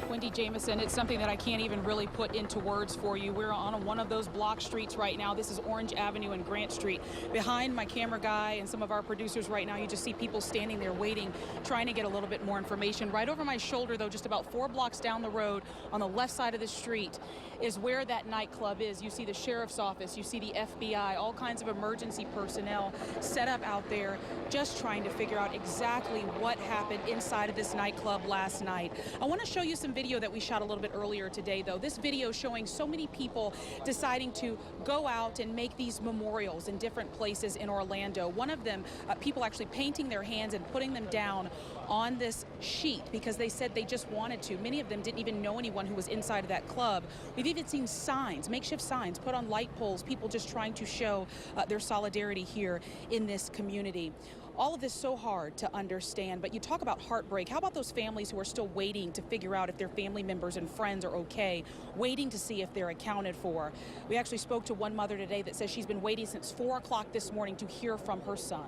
Wendy Jamison, it's something that I can't even really put into words for you. We're on one of those block streets right now. This is Orange Avenue and Grant Street. Behind my camera guy and some of our producers right now, you just see people standing there waiting, trying to get a little bit more information. Right over my shoulder, though, just about 4 blocks down the road on the left side of the street is where that nightclub is. You see the sheriff's office, you see the FBI, all kinds of emergency personnel set up out there just trying to figure out exactly what happened inside of this nightclub last night. I want to show you some video that we shot a little bit earlier today, though. This video showing so many people deciding to go out and make these memorials in different places in Orlando. One of them, people actually painting their hands and putting them down on this sheet because they said they just wanted to. Many of them didn't even know anyone who was inside of that club. We've even seen signs, makeshift signs, put on light poles, people just trying to show their solidarity here in this community. All of this so hard to understand, but you talk about heartbreak. How about those families who are still waiting to figure out if their family members and friends are okay, waiting to see if they're accounted for? We actually spoke to one mother today that says she's been waiting since 4 o'clock this morning to hear from her son.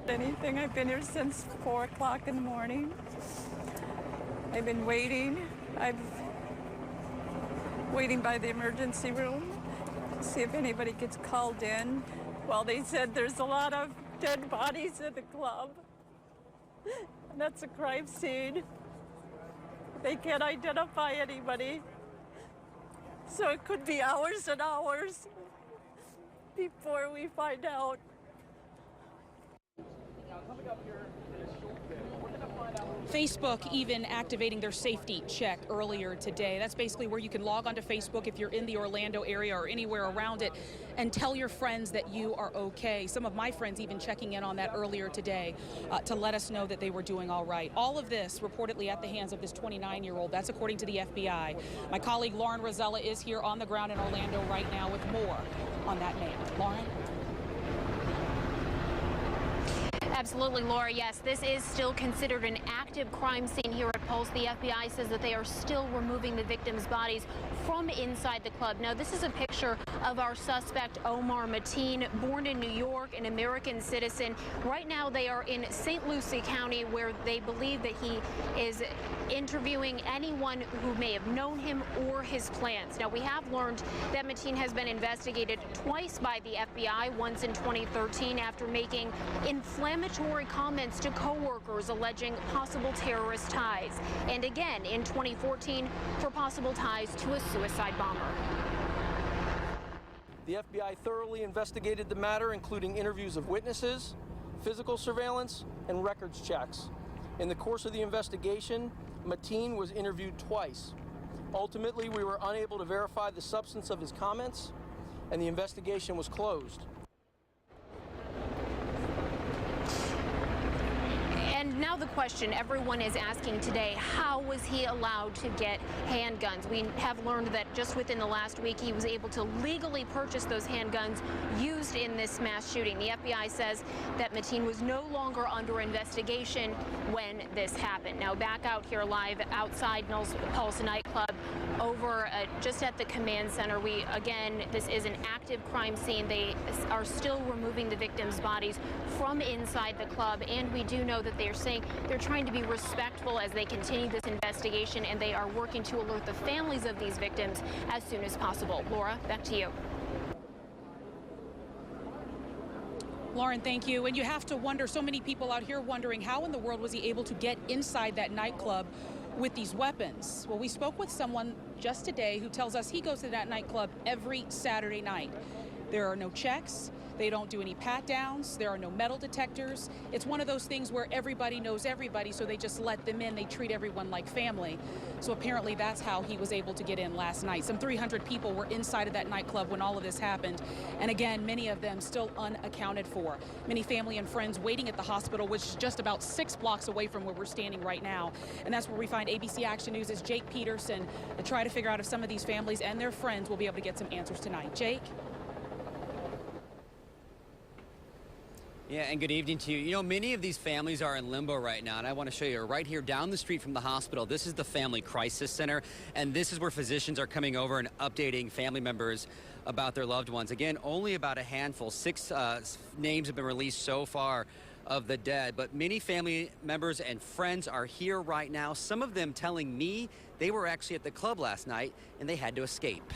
Anything, I've been here since 4 o'clock in the morning. I've been waiting. Waiting by the emergency room to see if anybody gets called in. Well, they said there's a lot of dead bodies at the club. And that's a crime scene. They can't identify anybody. So it could be hours and hours before we find out. Facebook even activating their safety check earlier today. That's basically where you can log onto Facebook if you're in the Orlando area or anywhere around it and tell your friends that you are okay. Some of my friends even checking in on that earlier today to let us know that they were doing all right. All of this reportedly at the hands of this 29-year-old. That's according to the FBI. My colleague Lauren Rosella is here on the ground in Orlando right now with more on that man. Lauren? Absolutely, Laura. Yes, this is still considered an active crime scene here at Pulse. The FBI says that they are still removing the victims' bodies from inside the club. Now, this is a picture of our suspect, Omar Mateen, born in New York, an American citizen. Right now, they are in St. Lucie County, where they believe that he is interviewing anyone who may have known him or his plans. Now, we have learned that Mateen has been investigated twice by the FBI, once in 2013 after making inflammatory comments to co-workers alleging possible terrorist ties, and again in 2014 for possible ties to a suicide bomber. The FBI thoroughly investigated the matter, including interviews of witnesses, physical surveillance, and records checks. In the course of the investigation, Mateen was interviewed twice. Ultimately, we were unable to verify the substance of his comments, and the investigation was closed. And now the question everyone is asking today, how was he allowed to get handguns? We have learned that just within the last week, he was able to legally purchase those handguns used in this mass shooting. The FBI says that Mateen was no longer under investigation when this happened. Now back out here live outside Pulse Nightclub over just at the command center. Again, this is an active crime scene. They are still removing the victims' bodies from inside the club, and we do know that they are saying they're trying to be respectful as they continue this investigation, and they are working to alert the families of these victims as soon as possible. Laura, back to you. Lauren, thank you. And you have to wonder, so many people out here wondering, how in the world was he able to get inside that nightclub with these weapons? Well, we spoke with someone just today who tells us he goes to that nightclub every Saturday night. There are no checks. They don't do any pat-downs. There are no metal detectors. It's one of those things where everybody knows everybody, so they just let them in. They treat everyone like family. So apparently that's how he was able to get in last night. Some 300 people were inside of that nightclub when all of this happened. And again, many of them still unaccounted for. Many family and friends waiting at the hospital, which is just about 6 blocks away from where we're standing right now. And that's where we find ABC Action News' Jake Peterson to try to figure out if some of these families and their friends will be able to get some answers tonight. Jake? Yeah, and good evening to you. You know, many of these families are in limbo right now, and I want to show you right here down the street from the hospital. This is the Family Crisis Center, and this is where physicians are coming over and updating family members about their loved ones. Again, only about a handful. 6 names have been released so far of the dead. But many family members and friends are here right now. Some of them telling me they were actually at the club last night and they had to escape.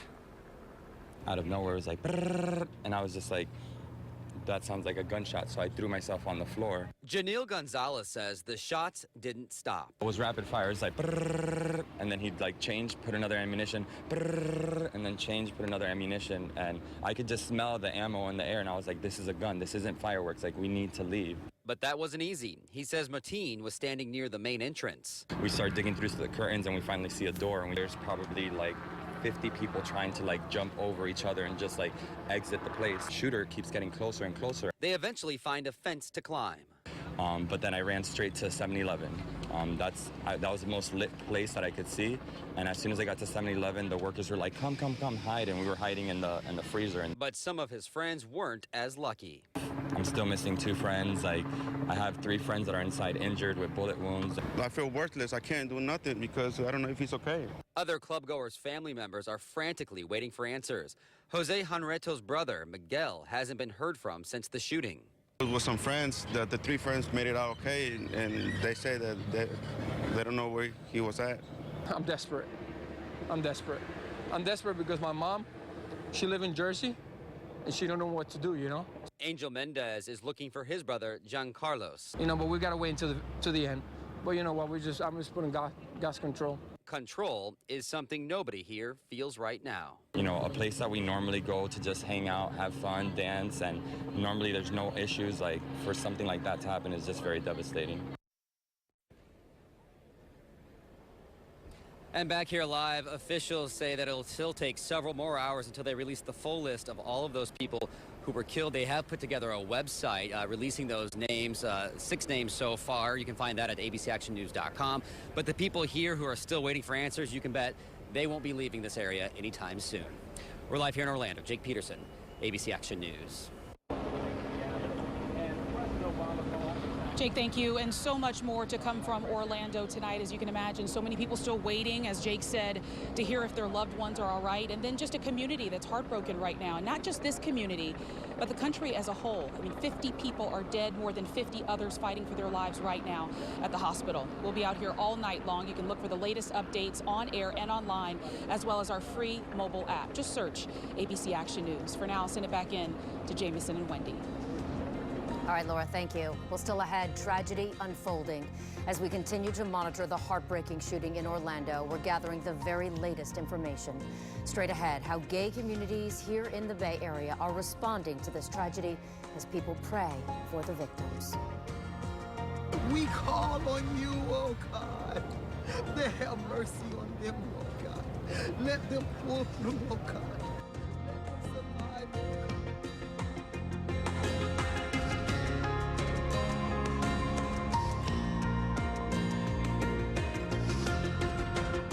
Out of nowhere, it was like, brrr, and I was just like, that sounds like a gunshot, so I threw myself on the floor. Janil Gonzalez says the shots didn't stop. It was rapid fire. It's like, brrr, and then he'd like change, put another ammunition, brrr, and then change, put another ammunition, and I could just smell the ammo in the air, and I was like, this is a gun, this isn't fireworks, like we need to leave. But that wasn't easy. He says Mateen was standing near the main entrance. We start digging through the curtains, and we finally see a door, and there's probably like 50 people trying to like jump over each other and just like exit the place. Shooter keeps getting closer and closer. They eventually find a fence to climb. But then I ran straight to 7-Eleven. That was the most lit place that I could see. And as soon as I got to 7-Eleven, the workers were like, come, hide. And we were hiding in the freezer. But some of his friends weren't as lucky. I'm still missing 2 friends. Like, I have 3 friends that are inside injured with bullet wounds. I feel worthless. I can't do nothing because I don't know if he's okay. Other clubgoers' family members are frantically waiting for answers. Jose Hanreto's brother, Miguel, hasn't been heard from since the shooting. With some friends, the 3 friends made it out okay, and they say that they don't know where he was at. I'm desperate. I'm desperate. I'm desperate because my mom, she lives in Jersey, and she don't know what to do, you know? Angel Mendez is looking for his brother, Giancarlos. You know, but we got to wait until the end. But you know what, I'm just putting gas control. Control is something nobody here feels right now. You know, a place that we normally go to just hang out, have fun, dance, and normally there's no issues. Like, for something like that to happen is just very devastating. And back here live, officials say that it'll still take several more hours until they release the full list of all of those people who were killed. They have put together a website releasing those names, 6 names so far. You can find that at abcactionnews.com. But the people here who are still waiting for answers, you can bet they won't be leaving this area anytime soon. We're live here in Orlando. Jake Peterson, ABC Action News. Jake, thank you. And so much more to come from Orlando tonight, as you can imagine. So many people still waiting, as Jake said, to hear if their loved ones are all right. And then just a community that's heartbroken right now. And not just this community, but the country as a whole. I mean, 50 people are dead, more than 50 others fighting for their lives right now at the hospital. We'll be out here all night long. You can look for the latest updates on air and online, as well as our free mobile app. Just search ABC Action News. For now, I'll send it back in to Jamison and Wendy. All right, Laura, thank you. Well, still ahead, tragedy unfolding. As we continue to monitor the heartbreaking shooting in Orlando, we're gathering the very latest information. Straight ahead, how gay communities here in the Bay Area are responding to this tragedy as people pray for the victims. We call on you, oh God. Have mercy on them, oh God. Let them pull through, oh God.